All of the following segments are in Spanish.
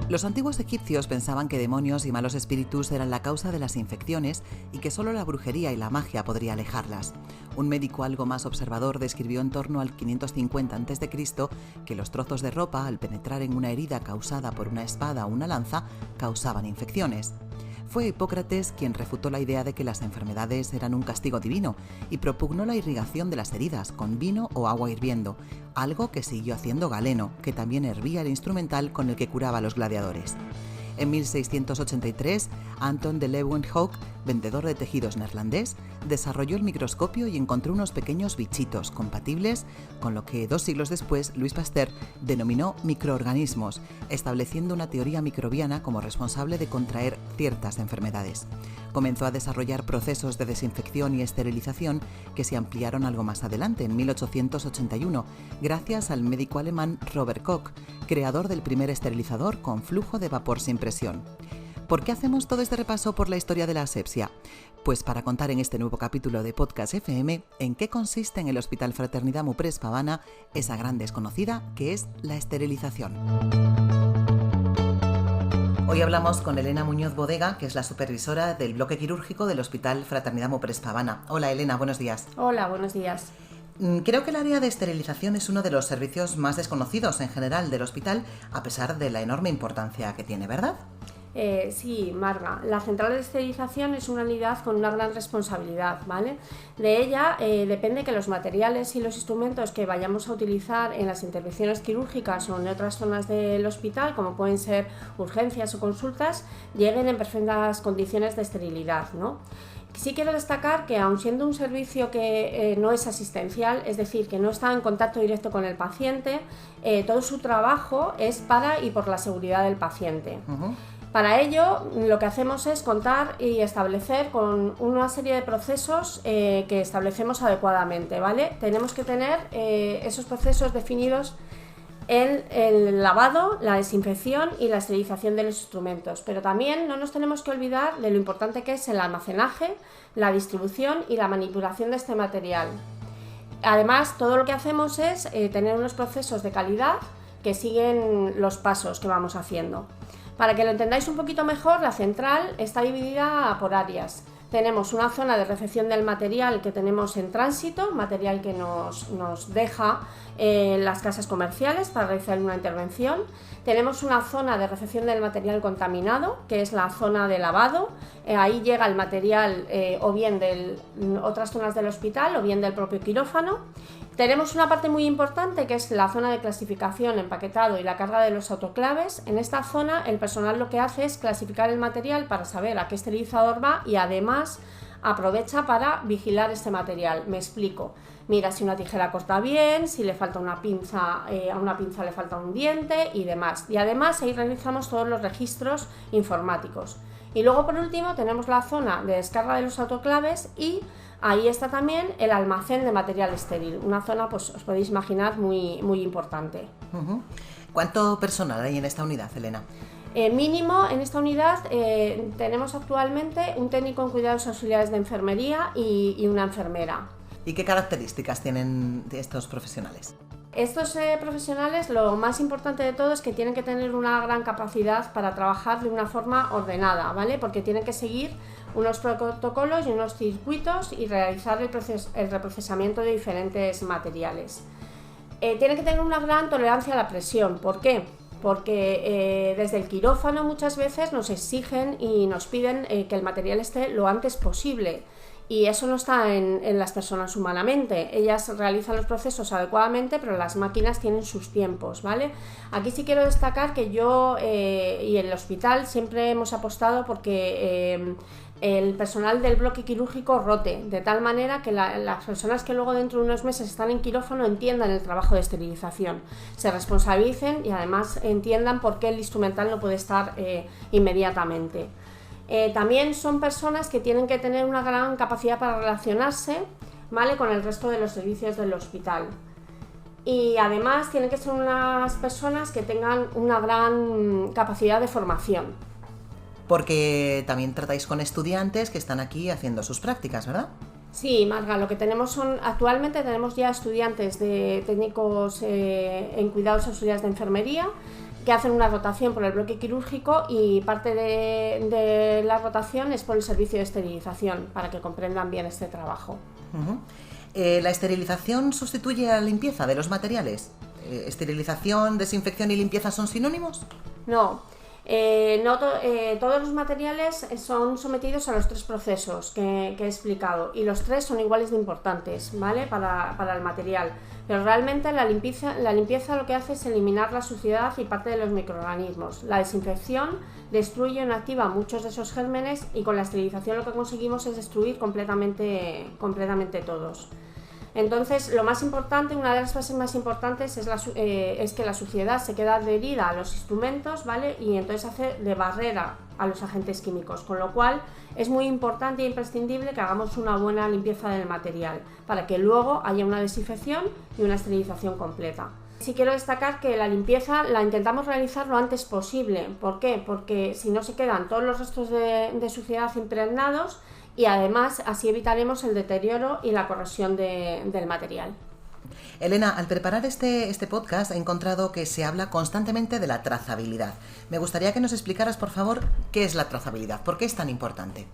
Los antiguos egipcios pensaban que demonios y malos espíritus eran la causa de las infecciones y que solo la brujería y la magia podría alejarlas. Un médico algo más observador describió en torno al 550 a.C. que los trozos de ropa, al penetrar en una herida causada por una espada o una lanza, causaban infecciones. Fue Hipócrates quien refutó la idea de que las enfermedades eran un castigo divino y propugnó la irrigación de las heridas con vino o agua hirviendo, algo que siguió haciendo Galeno, que también hervía el instrumental con el que curaba a los gladiadores. En 1683, Anton de Leeuwenhoek, vendedor de tejidos neerlandés, desarrolló el microscopio y encontró unos pequeños bichitos compatibles con lo que 2 siglos después Louis Pasteur denominó microorganismos, estableciendo una teoría microbiana como responsable de contraer ciertas enfermedades. Comenzó a desarrollar procesos de desinfección y esterilización que se ampliaron algo más adelante, en 1881, gracias al médico alemán Robert Koch, creador del primer esterilizador con flujo de vapor sin presión. ¿Por qué hacemos todo este repaso por la historia de la asepsia? Pues para contar en este nuevo capítulo de Podcast FM en qué consiste en el Hospital Fraternidad Moprès Pavana esa gran desconocida que es la esterilización. Hoy hablamos con Elena Muñoz Bodega, que es la supervisora del bloque quirúrgico del Hospital Fraternidad Moprès Pavana. Hola Elena, buenos días. Hola, buenos días. Creo que el área de esterilización es uno de los servicios más desconocidos en general del hospital, a pesar de la enorme importancia que tiene, ¿verdad? Sí, Marga. La central de esterilización es una unidad con una gran responsabilidad, ¿vale? De ella depende que los materiales y los instrumentos que vayamos a utilizar en las intervenciones quirúrgicas o en otras zonas del hospital, como pueden ser urgencias o consultas, lleguen en perfectas condiciones de esterilidad, ¿no? Sí quiero destacar que, aun siendo un servicio que no es asistencial, es decir, que no está en contacto directo con el paciente, todo su trabajo es para y por la seguridad del paciente. Uh-huh. Para ello, lo que hacemos es contar y establecer con una serie de procesos que establecemos adecuadamente, ¿vale? Tenemos que tener esos procesos definidos en el lavado, la desinfección y la esterilización de los instrumentos, pero también no nos tenemos que olvidar de lo importante que es el almacenaje, la distribución y la manipulación de este material. Además, todo lo que hacemos es tener unos procesos de calidad que siguen los pasos que vamos haciendo. Para que lo entendáis un poquito mejor, la central está dividida por áreas. Tenemos una zona de recepción del material que tenemos en tránsito, material que nos deja las casas comerciales para realizar una intervención. Tenemos una zona de recepción del material contaminado, que es la zona de lavado. Ahí llega el material o bien de otras zonas del hospital o bien del propio quirófano. Tenemos una parte muy importante que es la zona de clasificación, empaquetado y la carga de los autoclaves. En esta zona el personal lo que hace es clasificar el material para saber a qué esterilizador va y además aprovecha para vigilar este material. Me explico. Mira si una tijera corta bien, si le falta una pinza, a una pinza le falta un diente y demás. Y además ahí realizamos todos los registros informáticos. Y luego por último tenemos la zona de descarga de los autoclaves y ahí está también el almacén de material estéril, una zona, pues os podéis imaginar, muy, muy importante. Uh-huh. ¿Cuánto personal hay en esta unidad, Elena? Mínimo en esta unidad tenemos actualmente un técnico en cuidados auxiliares de enfermería y una enfermera. ¿Y qué características tienen estos profesionales? Estos profesionales, lo más importante de todo es que tienen que tener una gran capacidad para trabajar de una forma ordenada, ¿vale? Porque tienen que seguir unos protocolos y unos circuitos y realizar el reprocesamiento de diferentes materiales. Tienen que tener una gran tolerancia a la presión. ¿Por qué? Porque desde el quirófano muchas veces nos exigen y nos piden que el material esté lo antes posible. Y eso no está en las personas humanamente. Ellas realizan los procesos adecuadamente, pero las máquinas tienen sus tiempos, ¿vale? Aquí sí quiero destacar que yo y el hospital siempre hemos apostado porque el personal del bloque quirúrgico rote, de tal manera que las personas que luego dentro de unos meses están en quirófano entiendan el trabajo de esterilización, se responsabilicen y además entiendan por qué el instrumental no puede estar inmediatamente. También son personas que tienen que tener una gran capacidad para relacionarse, ¿vale?, con el resto de los servicios del hospital. Y además tienen que ser unas personas que tengan una gran capacidad de formación. Porque también tratáis con estudiantes que están aquí haciendo sus prácticas, ¿verdad? Sí, Marga, lo que tenemos actualmente tenemos ya estudiantes de técnicos en cuidados auxiliares de enfermería que hacen una rotación por el bloque quirúrgico y parte de la rotación es por el servicio de esterilización, para que comprendan bien este trabajo. ¿La esterilización sustituye a la limpieza de los materiales? ¿Esterilización, desinfección y limpieza son sinónimos? No. Todos los materiales son sometidos a los 3 procesos que he explicado y los 3 son iguales de importantes, ¿vale? para el material, pero realmente la limpieza lo que hace es eliminar la suciedad y parte de los microorganismos. La desinfección destruye o inactiva muchos de esos gérmenes y con la esterilización lo que conseguimos es destruir completamente todos. Entonces, lo más importante, una de las fases más importantes es que la suciedad se queda adherida a los instrumentos, ¿vale? Y entonces hace de barrera a los agentes químicos, con lo cual es muy importante e imprescindible que hagamos una buena limpieza del material para que luego haya una desinfección y una esterilización completa. Sí quiero destacar que la limpieza la intentamos realizar lo antes posible. ¿Por qué? Porque si no se quedan todos los restos de suciedad impregnados y además así evitaremos el deterioro y la corrosión del material. Elena, al preparar este podcast he encontrado que se habla constantemente de la trazabilidad. Me gustaría que nos explicaras, por favor, qué es la trazabilidad, por qué es tan importante.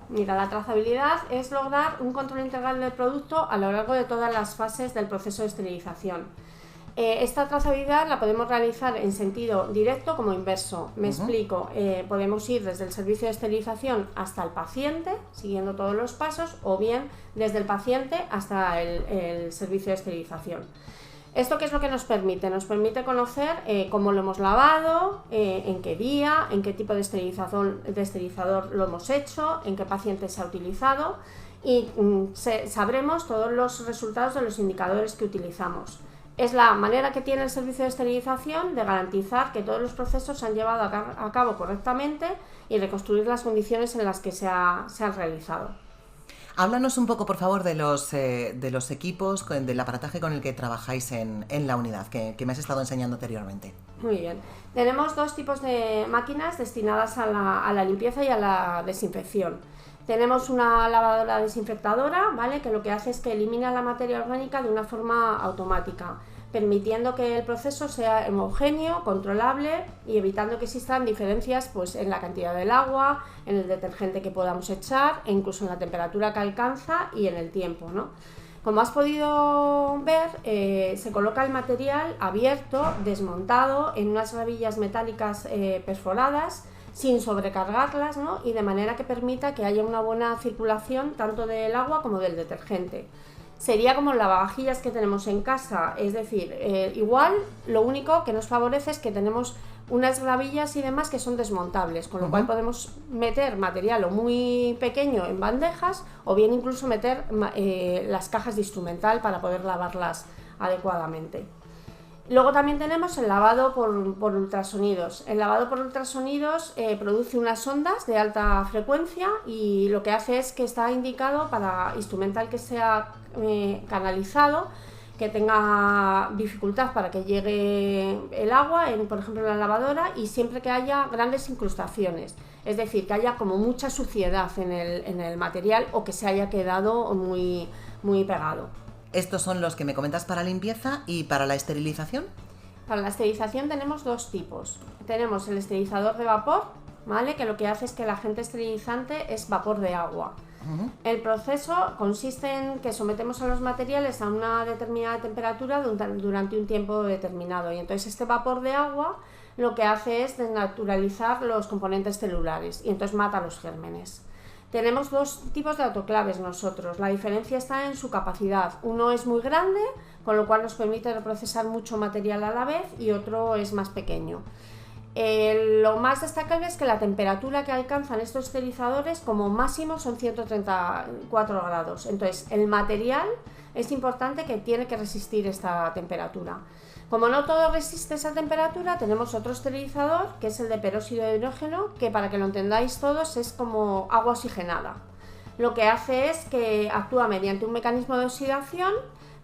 Mira, la trazabilidad es lograr un control integral del producto a lo largo de todas las fases del proceso de esterilización. Esta trazabilidad la podemos realizar en sentido directo como inverso. Me explico, podemos ir desde el servicio de esterilización hasta el paciente, siguiendo todos los pasos, o bien desde el paciente hasta el servicio de esterilización. ¿Esto qué es lo que nos permite? Nos permite conocer cómo lo hemos lavado, en qué día, en qué tipo de esterilizador lo hemos hecho, en qué paciente se ha utilizado y sabremos todos los resultados de los indicadores que utilizamos. Es la manera que tiene el servicio de esterilización de garantizar que todos los procesos se han llevado a cabo correctamente y reconstruir las condiciones en las que se han realizado. Háblanos un poco, por favor, de los equipos, del aparataje con el que trabajáis en la unidad, que me has estado enseñando anteriormente. Muy bien. Tenemos 2 tipos de máquinas destinadas a la limpieza y a la desinfección. Tenemos una lavadora desinfectadora, ¿vale? Que lo que hace es que elimina la materia orgánica de una forma automática, permitiendo que el proceso sea homogéneo, controlable y evitando que existan diferencias pues, en la cantidad del agua, en el detergente que podamos echar e incluso en la temperatura que alcanza y en el tiempo, ¿no? Como has podido ver, se coloca el material abierto, desmontado, en unas rabillas metálicas perforadas, sin sobrecargarlas, ¿no? Y de manera que permita que haya una buena circulación tanto del agua como del detergente. Sería como el lavavajillas que tenemos en casa, es decir, igual lo único que nos favorece es que tenemos unas rabillas y demás que son desmontables, con lo cual podemos meter material o muy pequeño en bandejas o bien incluso meter las cajas de instrumental para poder lavarlas adecuadamente. Luego también tenemos el lavado por ultrasonidos. El lavado por ultrasonidos produce unas ondas de alta frecuencia y lo que hace es que está indicado para instrumental que sea canalizado, que tenga dificultad para que llegue el agua, por ejemplo en la lavadora, y siempre que haya grandes incrustaciones, es decir, que haya como mucha suciedad en el material o que se haya quedado muy, muy pegado. ¿Estos son los que me comentas para limpieza y para la esterilización? Para la esterilización tenemos 2 tipos. Tenemos el esterilizador de vapor, ¿vale? Que lo que hace es que el agente esterilizante es vapor de agua. El proceso consiste en que sometemos a los materiales a una determinada temperatura durante un tiempo determinado y entonces este vapor de agua lo que hace es desnaturalizar los componentes celulares y entonces mata los gérmenes. Tenemos 2 tipos de autoclaves nosotros, la diferencia está en su capacidad. Uno es muy grande, con lo cual nos permite reprocesar mucho material a la vez, y otro es más pequeño. Lo más destacable es que la temperatura que alcanzan estos esterilizadores como máximo son 134 grados. Entonces el material es importante que tiene que resistir esta temperatura. Como no todo resiste esa temperatura, tenemos otro esterilizador que es el de peróxido de hidrógeno, que para que lo entendáis todos es como agua oxigenada. Lo que hace es que actúa mediante un mecanismo de oxidación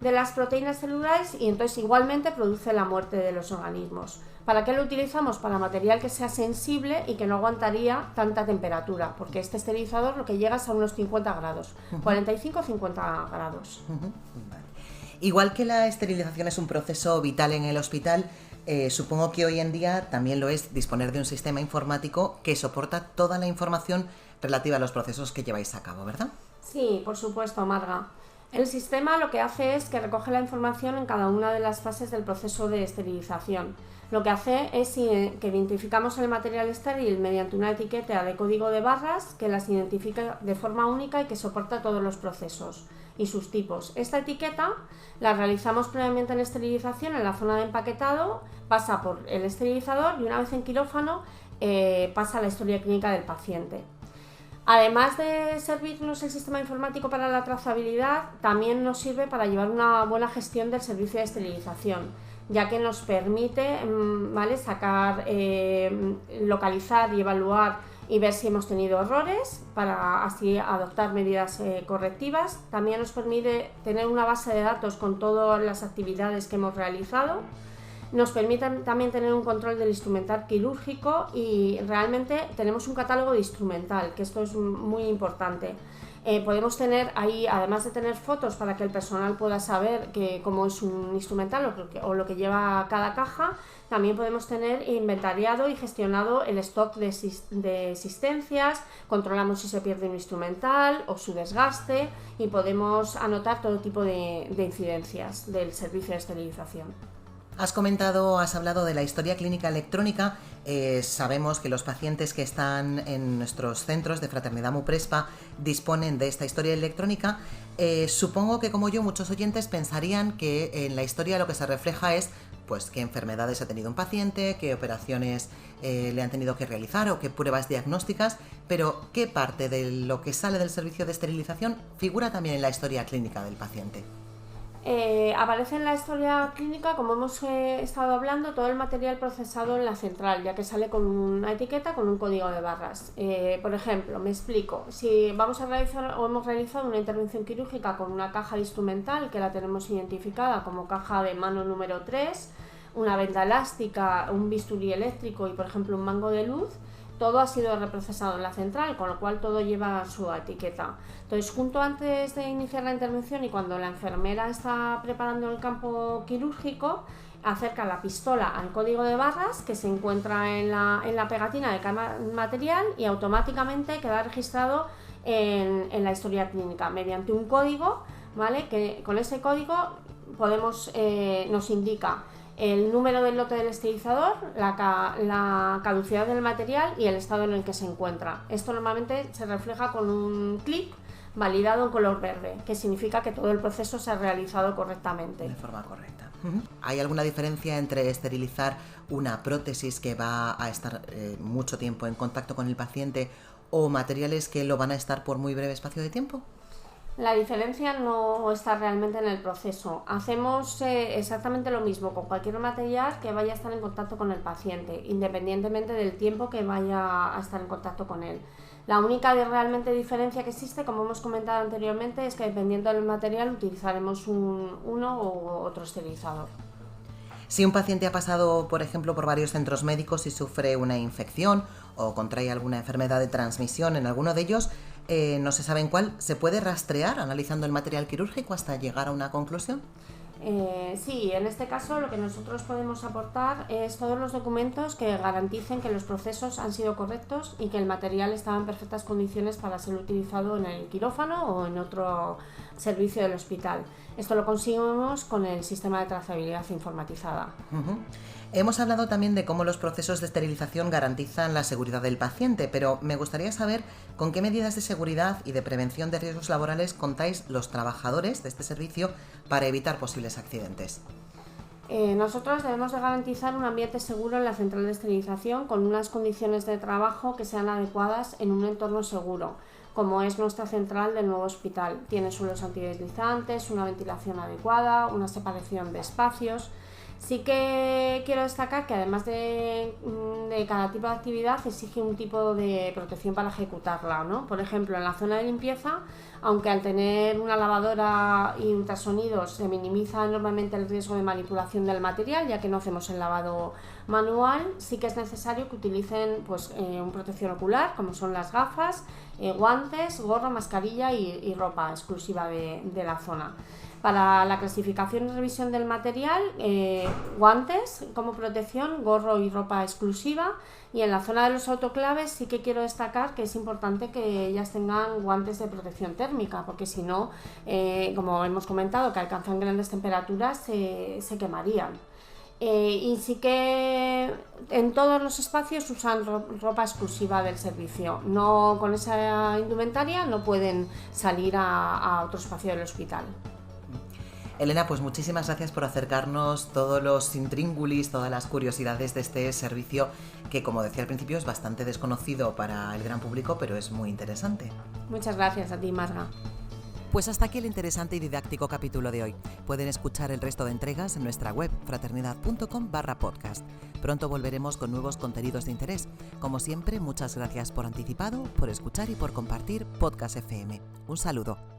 de las proteínas celulares y entonces igualmente produce la muerte de los organismos. ¿Para qué lo utilizamos? Para material que sea sensible y que no aguantaría tanta temperatura, porque este esterilizador lo que llega es a unos 50 grados, 45-50 grados. Vale. Igual que la esterilización es un proceso vital en el hospital, Supongo que hoy en día también lo es disponer de un sistema informático que soporta toda la información relativa a los procesos que lleváis a cabo, ¿verdad? Sí, por supuesto, Marga. El sistema lo que hace es que recoge la información en cada una de las fases del proceso de esterilización. Lo que hace es que identificamos el material estéril mediante una etiqueta de código de barras que las identifica de forma única y que soporta todos los procesos y sus tipos. Esta etiqueta la realizamos previamente en esterilización en la zona de empaquetado, pasa por el esterilizador y una vez en quirófano pasa a la historia clínica del paciente. Además de servirnos el sistema informático para la trazabilidad, también nos sirve para llevar una buena gestión del servicio de esterilización, ya que nos permite sacar, localizar y evaluar y ver si hemos tenido errores para así adoptar medidas correctivas. También nos permite tener una base de datos con todas las actividades que hemos realizado. Nos permite también tener un control del instrumental quirúrgico y realmente tenemos un catálogo de instrumental, que esto es muy importante. Podemos tener ahí, además de tener fotos para que el personal pueda saber cómo es un instrumental o lo que lleva cada caja, también podemos tener inventariado y gestionado el stock de existencias, controlamos si se pierde un instrumental o su desgaste y podemos anotar todo tipo de incidencias del servicio de esterilización. Has hablado de la historia clínica electrónica. Sabemos que los pacientes que están en nuestros centros de Fraternidad Muprespa disponen de esta historia electrónica. Supongo que, como yo, muchos oyentes pensarían que en la historia lo que se refleja es pues qué enfermedades ha tenido un paciente, qué operaciones le han tenido que realizar o qué pruebas diagnósticas, pero ¿qué parte de lo que sale del servicio de esterilización figura también en la historia clínica del paciente? Aparece en la historia clínica, como hemos estado hablando, todo el material procesado en la central, ya que sale con una etiqueta con un código de barras. Por ejemplo, me explico, si vamos a realizar o hemos realizado una intervención quirúrgica con una caja instrumental que la tenemos identificada como caja de mano número 3, una venda elástica, un bisturí eléctrico y por ejemplo un mango de luz, todo ha sido reprocesado en la central, con lo cual todo lleva su etiqueta. Entonces, junto antes de iniciar la intervención y cuando la enfermera está preparando el campo quirúrgico, acerca la pistola al código de barras que se encuentra en la pegatina de cada material y automáticamente queda registrado en la historia clínica mediante un código, ¿vale? Que con ese código nos indica el número del lote del esterilizador, la caducidad del material y el estado en el que se encuentra. Esto normalmente se refleja con un clic validado en color verde, que significa que todo el proceso se ha realizado correctamente. De forma correcta. ¿Hay alguna diferencia entre esterilizar una prótesis que va a estar mucho tiempo en contacto con el paciente o materiales que lo van a estar por muy breve espacio de tiempo? La diferencia no está realmente en el proceso. Hacemos exactamente lo mismo con cualquier material que vaya a estar en contacto con el paciente, independientemente del tiempo que vaya a estar en contacto con él. La única realmente diferencia que existe, como hemos comentado anteriormente, es que dependiendo del material utilizaremos uno u otro esterilizador. Si un paciente ha pasado, por ejemplo, por varios centros médicos y sufre una infección o contrae alguna enfermedad de transmisión en alguno de ellos, no se sabe en cuál, ¿se puede rastrear analizando el material quirúrgico hasta llegar a una conclusión? Sí, en este caso lo que nosotros podemos aportar es todos los documentos que garanticen que los procesos han sido correctos y que el material estaba en perfectas condiciones para ser utilizado en el quirófano o en otro servicio del hospital. Esto lo conseguimos con el sistema de trazabilidad informatizada. Hemos hablado también de cómo los procesos de esterilización garantizan la seguridad del paciente, pero me gustaría saber con qué medidas de seguridad y de prevención de riesgos laborales contáis los trabajadores de este servicio para evitar posibles accidentes. Nosotros debemos de garantizar un ambiente seguro en la central de esterilización con unas condiciones de trabajo que sean adecuadas en un entorno seguro, como es nuestra central del nuevo hospital. Tiene suelos antideslizantes, una ventilación adecuada, una separación de espacios. Sí que quiero destacar que además de cada tipo de actividad exige un tipo de protección para ejecutarla, ¿no? Por ejemplo, en la zona de limpieza, aunque al tener una lavadora y ultrasonidos se minimiza enormemente el riesgo de manipulación del material, ya que no hacemos el lavado manual, sí que es necesario que utilicen una protección ocular, como son las gafas, guantes, gorro, mascarilla y ropa exclusiva de la zona. Para la clasificación y revisión del material, guantes como protección, gorro y ropa exclusiva. Y en la zona de los autoclaves sí que quiero destacar que es importante que ellas tengan guantes de protección térmica, porque si no, como hemos comentado, que alcanzan grandes temperaturas, se quemarían. Y sí que en todos los espacios usan ropa exclusiva del servicio. No, con esa indumentaria no pueden salir a otro espacio del hospital. Elena, pues muchísimas gracias por acercarnos todos los intríngulis, todas las curiosidades de este servicio que, como decía al principio, es bastante desconocido para el gran público, pero es muy interesante. Muchas gracias a ti, Marga. Pues hasta aquí el interesante y didáctico capítulo de hoy. Pueden escuchar el resto de entregas en nuestra web fraternidad.com/podcast. Pronto volveremos con nuevos contenidos de interés. Como siempre, muchas gracias por anticipado, por escuchar y por compartir Podcast FM. Un saludo.